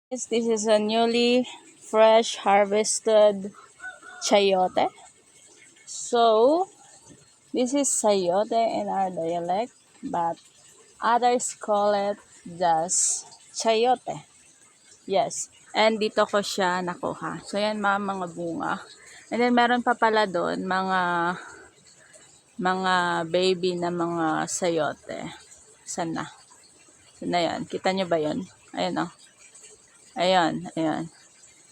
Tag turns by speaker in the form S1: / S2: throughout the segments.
S1: This is a newly fresh harvested chayote. So, this is sayote in our dialect, but others call it just chayote. Yes. And dito ko siya nakuha. So, yan mga bunga. And then, meron pa pala doon mga baby na mga sayote. Saan na? Saan na yan? Kita nyo ba yun? Ayun o. Ayan.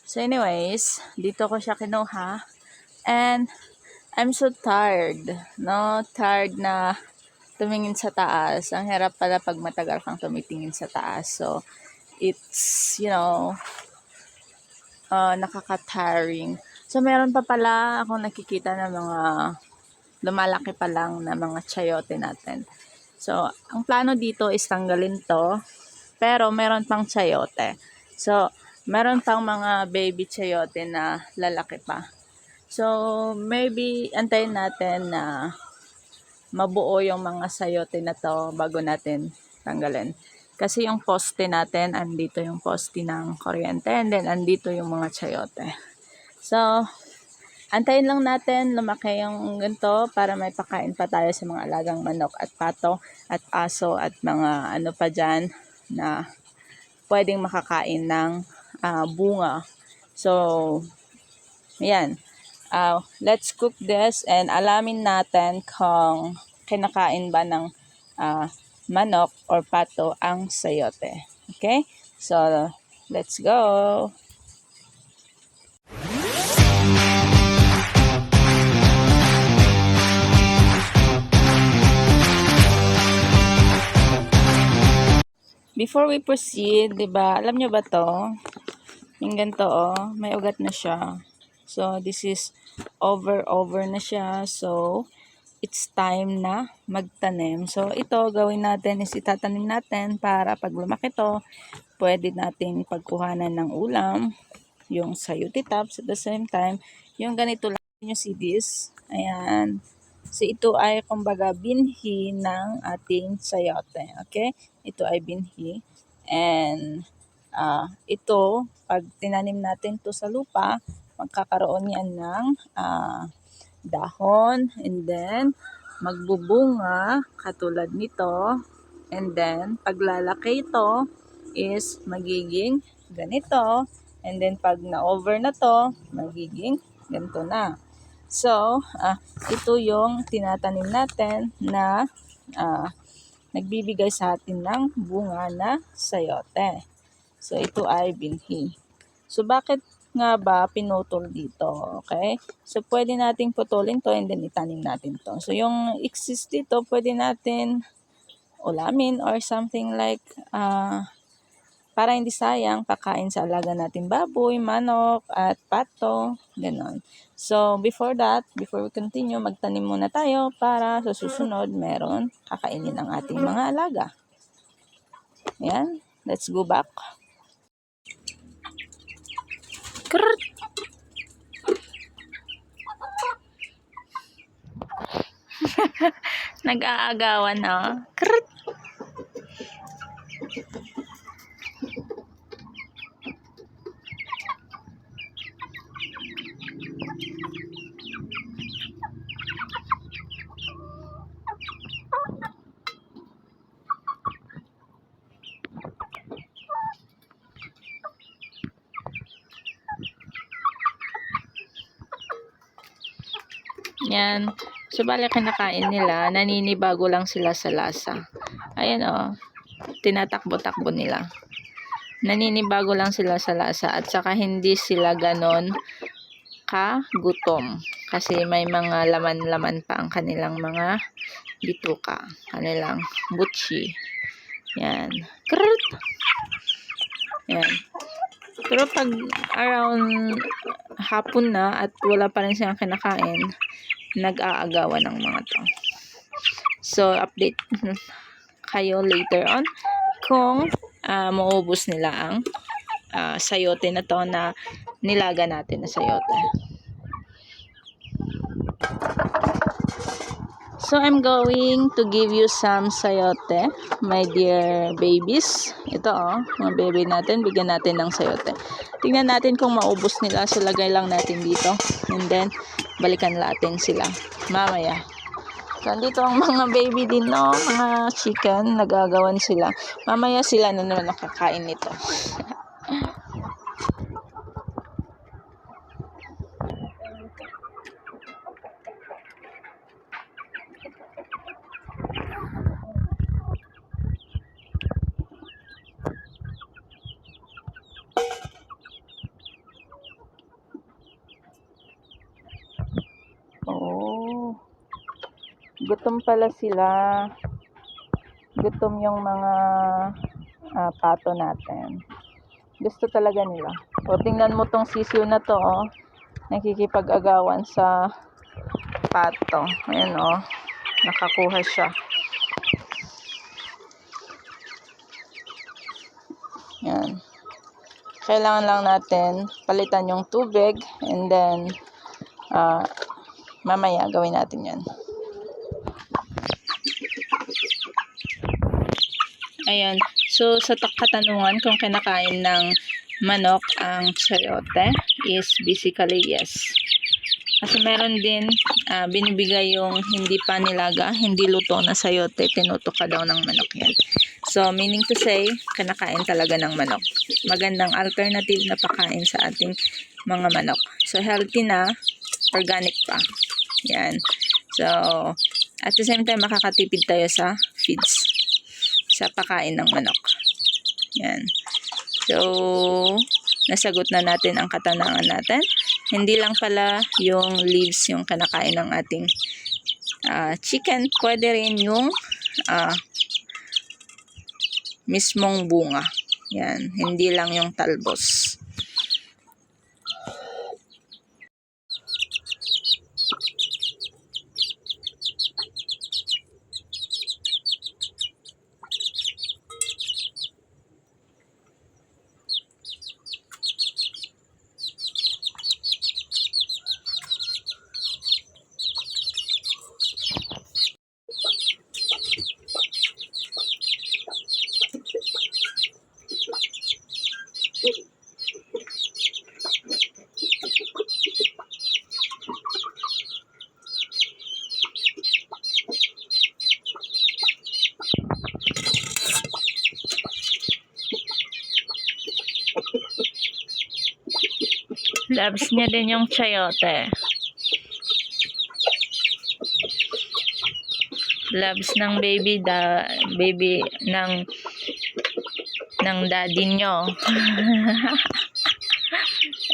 S1: So anyways, dito ko siya kinuha. And I'm so tired. No? Tired na tumingin sa taas. Ang hirap pala pag matagal kang tumitingin sa taas. So, it's, nakaka-tiring. So, meron pa pala akong nakikita na mga lumalaki pa lang na mga chayote natin. So, ang plano dito is tanggalin to. Pero, meron pang chayote. So, meron pang mga baby chayote na lalaki pa. So, maybe antayin natin na mabuo yung mga sayote na to bago natin tanggalin. Kasi yung poste natin, andito yung poste ng kuryente, and then andito yung mga chayote. So, antayin lang natin lumaki yung ganito para may pakain pa tayo sa mga alagang manok at pato at aso at mga ano pa dyan na pwedeng makakain ng bunga. So, ayan. Let's cook this and alamin natin kung kinakain ba ng manok or pato ang sayote. Okay? So, let's go! Before we proceed, diba, alam nyo ba to? Yung ganito, may ugat na siya. So, this is over na siya. So, it's time na magtanim. So, ito, gawin natin is itatanim natin para pag lumaki to, pwede natin pagkuhanan ng ulam, yung sayote tops at the same time, yung ganito lang yung CDs. Ayan. So, ito ay kumbaga binhi ng ating sayote. Okay? Ito ay binhi. And, ito, pag tinanim natin to sa lupa, magkakaroon yan ng dahon. And then, magbubunga katulad nito. And then, paglalaki ito is magiging ganito. And then, pag na-over na to, magiging ganito na. So, ito yung tinatanim natin na nagbibigay sa atin ng bunga na sayote. So, ito ay binhi. So, bakit nga ba pinutol dito? Okay? So, pwede nating putulin to and then itanim natin to. So, yung exist dito, pwede natin ulamin or something like para hindi sayang, pakain sa alaga natin baboy, manok, at pato, ganon. So, before we continue, magtanim muna tayo para sa susunod, meron kakainin ang ating mga alaga. Ayan, let's go back. Krrrt! Nag-aagawan, no? Krrrt! Yan. So, bali kinakain nila, naninibago lang sila sa lasa. Ayan tinatakbo-takbo nila. Naninibago lang sila sa lasa at saka hindi sila ganon kagutom. Kasi may mga laman-laman pa ang kanilang mga bituka. Kanilang butchi. Yan. Krrrt! Yan. Pero pag around hapon na at wala pa rin silang kinakain, nag-aagawan ng mga to. So, update kayo later on kung maubos nila ang sayote na to na nilaga natin na sayote. So I'm going to give you some sayote, my dear babies. Ito mga baby natin, bigyan natin ng sayote. Tingnan natin kung maubos nila. So lagay lang natin dito. And then, balikan natin sila mamaya. So andito ang mga baby din, no? Mga chicken, nagagawan sila. Mamaya sila na naman nakakain nito. Oh, gutom pala sila. Gutom yung mga pato natin. Gusto talaga nila. O, tingnan mo tong sisiw na to, nakikipag-agawan sa pato. Ayan, nakakuha siya. Yan. Kailangan lang natin palitan yung tubig and then mamaya gawin natin yan. Ayan. So, sa katanungan kung kinakain ng manok ang sayote is basically yes. Kasi meron din binibigay yung hindi pa nilaga, hindi luto na sayote, tinutuka daw ng manok yan. So, meaning to say, kinakain talaga ng manok. Magandang alternative na pakain sa ating mga manok. So, healthy na, organic pa. Yan. So, at the same time, makakatipid tayo sa feeds, sa pakain ng manok. Yan. So, nasagot na natin ang katanungan natin. Hindi lang pala yung leaves yung kinakain ng ating chicken. Pwede rin yung mismong bunga. Yan. Hindi lang yung talbos. Loves niya din yung chayote. Loves ng baby ng daddy nyo.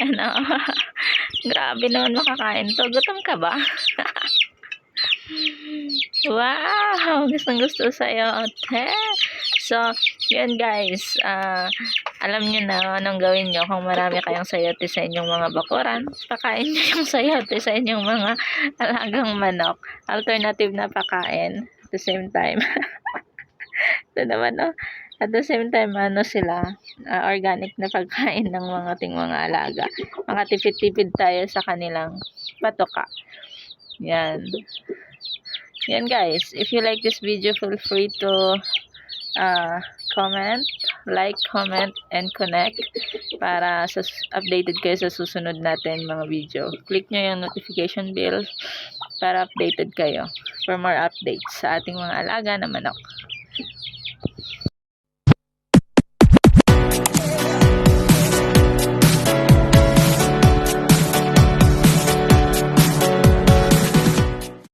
S1: Ano? Grabe naman makakain to. Gutom ka ba? Wow! Gustong-gusto sa'yo. So, yun guys. Alam nyo na anong gawin nyo kung marami kayong sayote sa inyong mga bakuran. Pakain nyo yung sayote sa inyong mga alagang manok. Alternative na pakain. At the same time. Ito naman, at the same time, sila, organic na pagkain ng mga ating mga alaga. Makatipid-tipid tayo sa kanilang patoka. Yan. Yan guys. If you like this video, feel free to comment, like, comment, and connect para updated kayo sa susunod natin mga video. Click nyo yung notification bell para updated kayo for more updates sa ating mga alaga na manok.